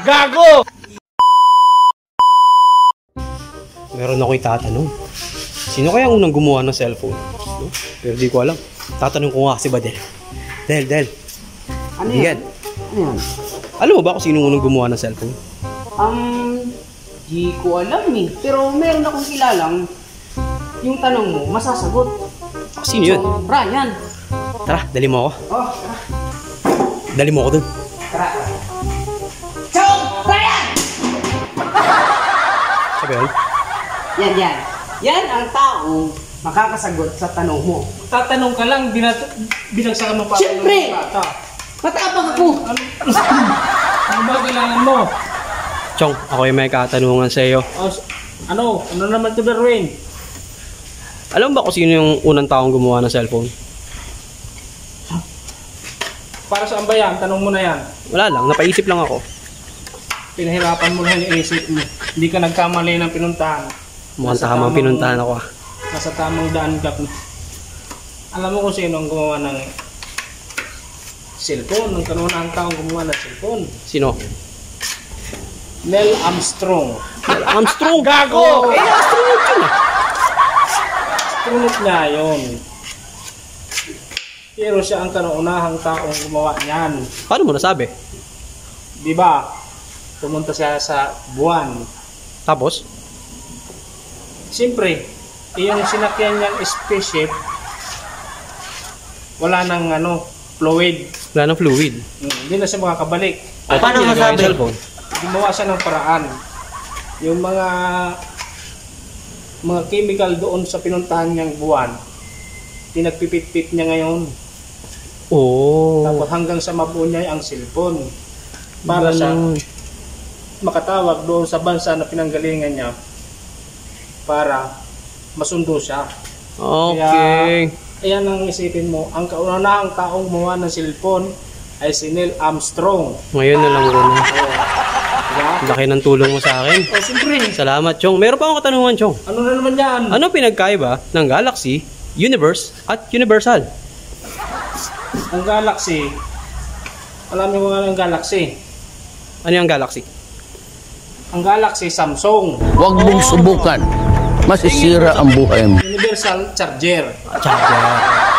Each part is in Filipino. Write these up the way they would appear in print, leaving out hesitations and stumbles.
Gago! Meron ako itatanong. Sino kaya ang unang gumawa ng cellphone? No? Pero di ko alam. Tatanong ko nga si Badel. Del. Ano yan? Ano yan? Alam mo ba kung sino unang gumawa ng cellphone? Di ko alam eh. Pero meron akong kilalang yung tanong mo, masasagot. Sino yun? So, Brian. Tara, dali mo ako. Oh, tara. Dali mo ako dun. Tara. Chong! Brian! Sabi yun? Yan. Yan ang taong makakasagot sa tanong mo. Tatanong ka lang, binagsakan mo pa. Siyempre! Matapang ako! Ano ba kailangan mo? Chong, ako yung may katanungan sa iyo. Ano naman ito, Darwin? Alam mo ba kung sino yung unang taong gumawa ng cellphone? Para saan ba yan? Tanong mo na yan. Wala lang, napaisip lang ako. Pinahirapan mo lang yung isip mo. Hindi ka nagkamali ng pinuntahan. Mukhang tamang pinuntahan ako. Nasa tamang daan ka. Alam mo kung sino ang gumawa ng cellphone? Ang kanunang taong gumawa ng cellphone. Sino? Neil Armstrong. Armstrong? Gago! Armstrong yun ah. Tunot niya yun. Pero siya ang kanunahang taong gumawa niyan. Paano mo nasabi? Diba? Pumunta siya sa buwan. Tapos? Siyempre, yung sinakyan niyang spaceship, wala nang fluid. Wala ng fluid. Hindi na siya makakabalik. Paano masabi? Gumawa siya ng paraan. Yung mga chemical doon sa pinuntahan niyang buwan, pinagpipit-pit niya ngayon. Oh. Tapos hanggang sa mabuo niya ang cellphone. Para siya makatawag doon sa bansa na pinanggalingan niya para masundo siya. Okay. Kaya ayan ang isipin mo, ang kaunahang taong gumawa ng cellphone ay si Neil Armstrong. Ngayon na lang gano'n. Diba? Laki ng tulong mo sa akin. Siyempre. Salamat, Chong. Meron pa akong katanungan, Chong. Ano na naman yan? Ano pinagkaiba ng galaxy, universe, at universal? Ang galaxy, alam niyo kung ano ang galaxy? Ano yung galaxy? Ang galaxy, Samsung. Huwag mong subukan. Masisira ang buhay mo. Universal charger. Charger.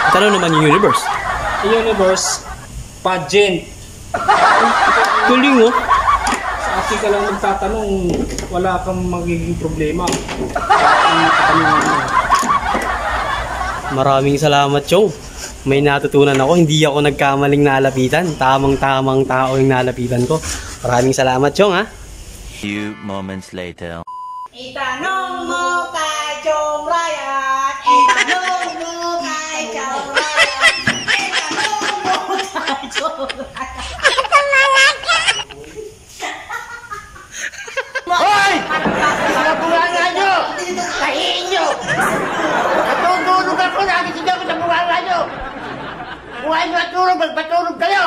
At ano naman yung universe? Universe, pageant. Galing, oh. Sa akin ka lang magtatanong, wala kang magiging problema. Maraming salamat, Chong. May natutunan ako. Hindi ako nagkamaling nalapitan. Tamang-tamang tao yung nalapitan ko. Maraming salamat, Chong, ha? Few moments later. Itanong mo kay Chong Ryan. Itanong mo kay Chong Ryan. Itanong mo kay Chong Ryan. Hoy! Nabunganga nyo! Kahiin nyo! Natutulog ako, nakikita ko sa bunganga nyo! Buhay nyo at tulog, magpatulog kayo!